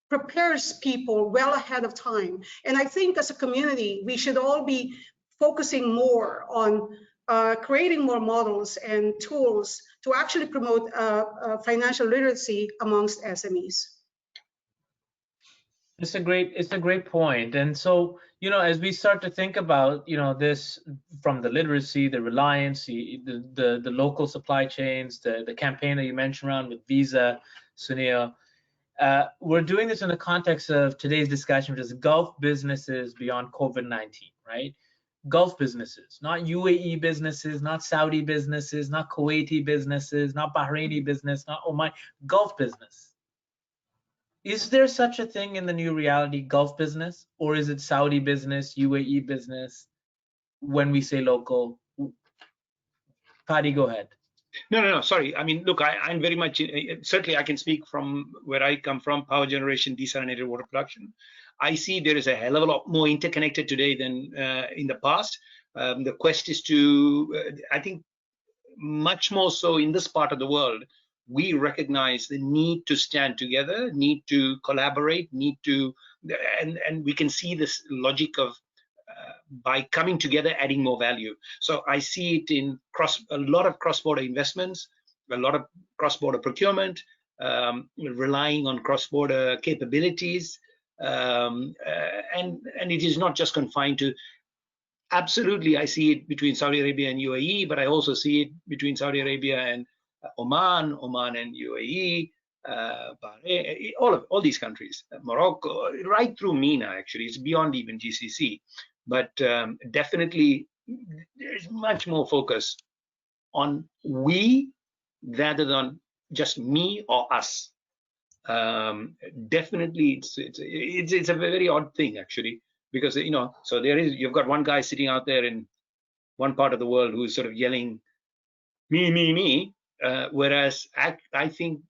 prepares people well ahead of time. And I think as a community, we should all be focusing more on creating more models and tools to actually promote financial literacy amongst SMEs. It's a great point. And so, as we start to think about, this from the literacy, the reliance, the local supply chains, the campaign that you mentioned around with Visa, Sunil, we're doing this in the context of today's discussion, which is Gulf businesses beyond COVID-19, right? Gulf businesses, not UAE businesses, not Saudi businesses, not Kuwaiti businesses, not Bahraini business, not Oman, Gulf business. Is there such a thing in the new reality, Gulf business, or is it Saudi business, UAE business when we say local? Paddy, go ahead. No, sorry. I mean, look, I'm very much, certainly I can speak from where I come from, power generation, desalinated water production. I see there is a hell of a lot more interconnected today than in the past. The quest is to, I think, much more so in this part of the world, we recognize the need to stand together, need to collaborate, need to, and we can see this logic of by coming together, adding more value. So I see it in a lot of cross-border investments, a lot of cross-border procurement, relying on cross-border capabilities, and it is not just confined to. Absolutely, I see it between Saudi Arabia and UAE, but I also see it between Saudi Arabia and Oman and UAE, Bahrain, all these countries, Morocco, right through MENA. Actually, it's beyond even GCC. But definitely, there's much more focus on we rather than just me or us. Definitely, it's a very odd thing actually, because so you've got one guy sitting out there in one part of the world who's sort of yelling me, whereas I think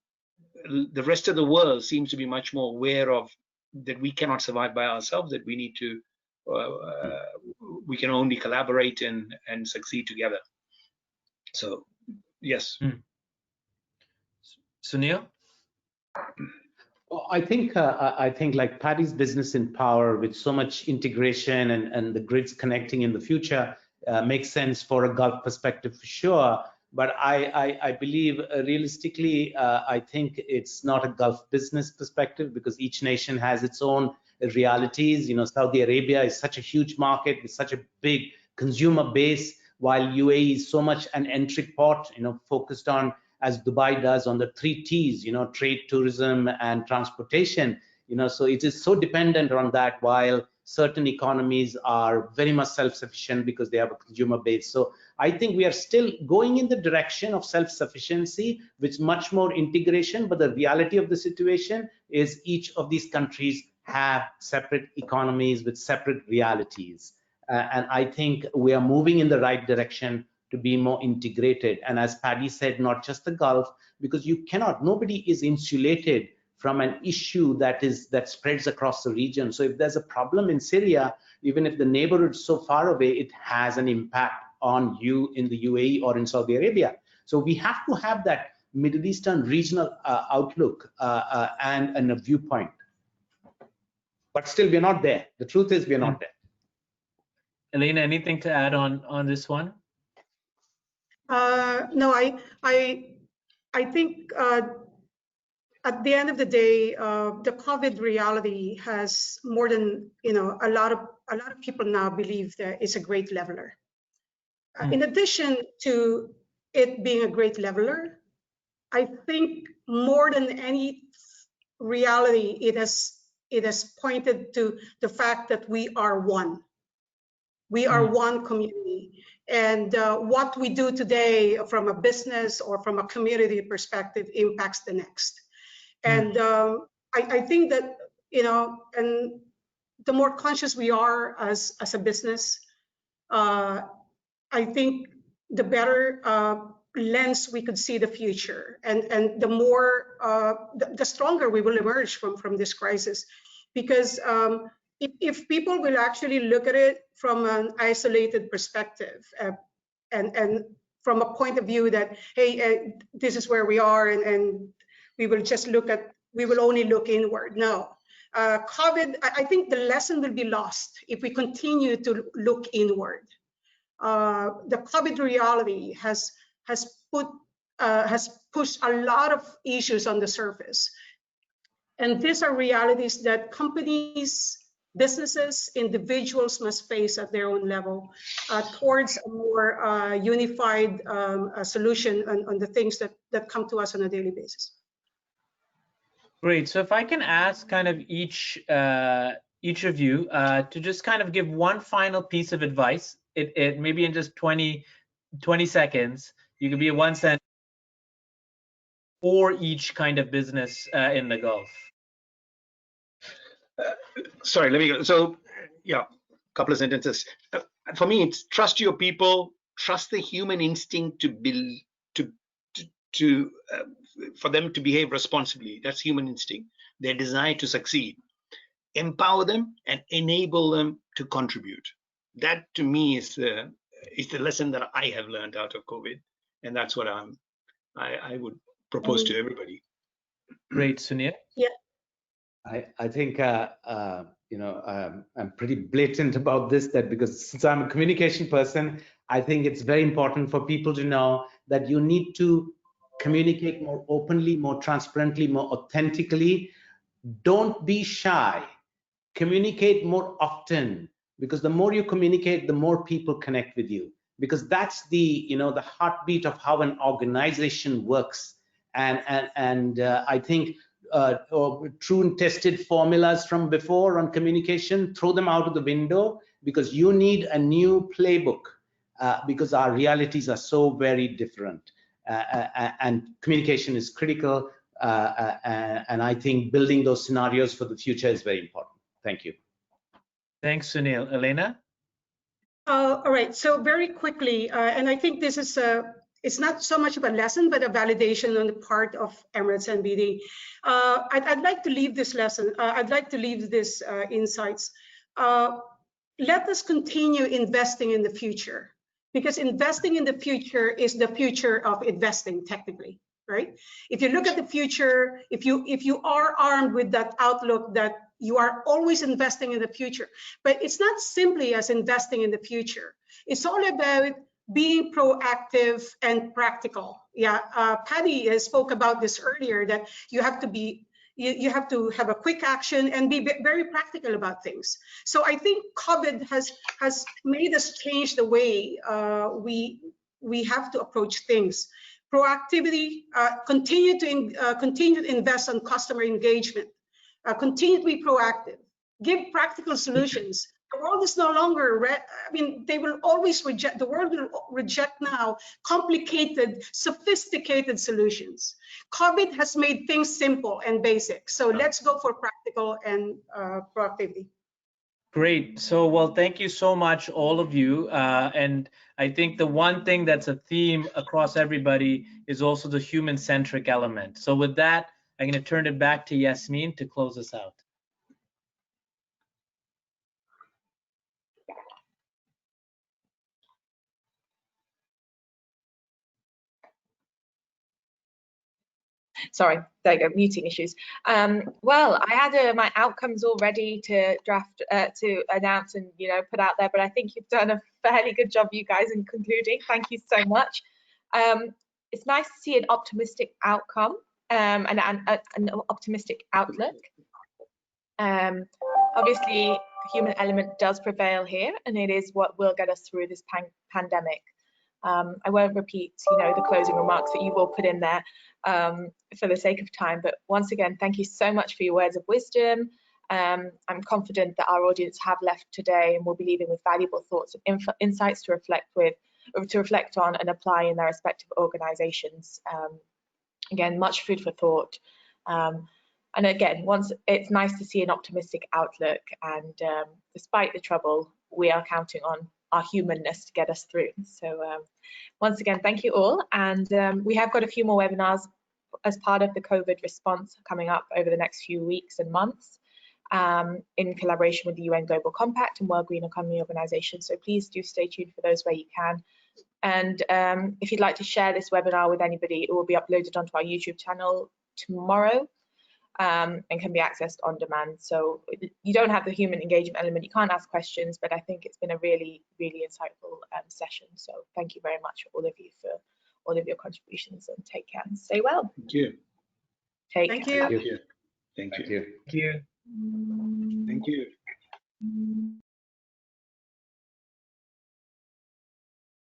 the rest of the world seems to be much more aware of that we cannot survive by ourselves, that we need to. We can only collaborate and succeed together. So, yes. Sunil? Well, I think like Paddy's business in power, with so much integration and the grids connecting in the future, makes sense for a Gulf perspective for sure. But I believe realistically, I think it's not a Gulf business perspective, because each nation has its own realities. Saudi Arabia is such a huge market with such a big consumer base, while UAE is so much an entry port, focused on, as Dubai does, on the 3 T's, trade, tourism, and transportation. So it is so dependent on that, while certain economies are very much self-sufficient because they have a consumer base. So I think we are still going in the direction of self-sufficiency with much more integration, but the reality of the situation is each of these countries have separate economies with separate realities. And I think we are moving in the right direction to be more integrated. And as Paddy said, not just the Gulf, because nobody is insulated from an issue that spreads across the region. So if there's a problem in Syria, even if the neighborhood is so far away, it has an impact on you in the UAE or in Saudi Arabia. So we have to have that Middle Eastern regional outlook and a viewpoint. But still, we're not there. The truth is, we're not there. Elena, anything to add on this one? No, I think at the end of the day, the COVID reality has more than, a lot of people now believe that it's a great leveler. In addition to it being a great leveler, I think more than any reality, it has pointed to the fact that we are one. We are one community, and what we do today from a business or from a community perspective impacts the next. And I think that, and the more conscious we are as a business, I think the better lens we could see the future, and the more, the stronger we will emerge from this crisis. Because if people will actually look at it from an isolated perspective, and from a point of view that, hey, this is where we are, and we will only look inward. No, COVID, I think the lesson will be lost if we continue to look inward. The COVID reality has pushed a lot of issues on the surface. And these are realities that companies, businesses, individuals must face at their own level towards a more unified solution on the things that come to us on a daily basis. Great. So if I can ask kind of each of you to just kind of give one final piece of advice, it maybe in just 20 seconds, you could be in one sentence for each kind of business in the Gulf. Sorry, let me go. So, yeah, a couple of sentences. For me, it's trust your people, trust the human instinct to build, for them to behave responsibly. That's human instinct. Their desire to succeed. Empower them and enable them to contribute. That, to me, is the lesson that I have learned out of COVID, and that's what I would propose to everybody. Great, Sunil. Yeah. I think I'm pretty blatant about this, that because since I'm a communication person, I think it's very important for people to know that you need to communicate more openly, more transparently, more authentically. Don't be shy. Communicate more often, because the more you communicate, the more people connect with you, because that's the heartbeat of how an organization works. And I think true and tested formulas from before on communication, throw them out of the window, because you need a new playbook, because our realities are so very different, and communication is critical, and I think building those scenarios for the future is very important. Thank you. Thanks, Sunil. Elena? All right, so very quickly, and I think this is it's not so much of a lesson, but a validation on the part of Emirates NBD. I'd like to leave this lesson. I'd like to leave this insights. Let us continue investing in the future, because investing in the future is the future of investing, technically, right? If you look at the future, if you are armed with that outlook that you are always investing in the future, but it's not simply as investing in the future. It's all about being proactive and practical. Yeah, Patty spoke about this earlier, that you have to be, you have to have a quick action and be very practical about things. So I think COVID has made us change the way we have to approach things. Proactivity, continue to invest on customer engagement, continue to be proactive, give practical solutions. The world is no longer, they will always reject, the world will reject now complicated, sophisticated solutions. COVID has made things simple and basic. So let's go for practical and proactivity. Great. So, well, thank you so much, all of you. And I think the one thing that's a theme across everybody is also the human-centric element. So with that, I'm going to turn it back to Yasmin to close us out. Sorry, there you go, muting issues. Well, I had my outcomes all ready to draft, to announce and put out there, but I think you've done a fairly good job, you guys, in concluding. Thank you so much. It's nice to see an optimistic outcome and an optimistic outlook. Obviously, the human element does prevail here, and it is what will get us through this pandemic. I won't repeat, the closing remarks that you've all put in there for the sake of time. But once again, thank you so much for your words of wisdom. I'm confident that our audience have left today and will be leaving with valuable thoughts and insights to reflect on and apply in their respective organisations. Again, much food for thought. And again, it's nice to see an optimistic outlook. And despite the trouble, we are counting on our humanness to get us through. So once again, thank you all. And we have got a few more webinars as part of the COVID response coming up over the next few weeks and months in collaboration with the UN Global Compact and World Green Economy Organization. So please do stay tuned for those where you can. And if you'd like to share this webinar with anybody, it will be uploaded onto our YouTube channel tomorrow. And can be accessed on demand. So you don't have the human engagement element, you can't ask questions, but I think it's been a really, really insightful session. So thank you very much, all of you, for all of your contributions, and take care and stay well. Thank you. Thank you. Thank you. Thank you. Thank you.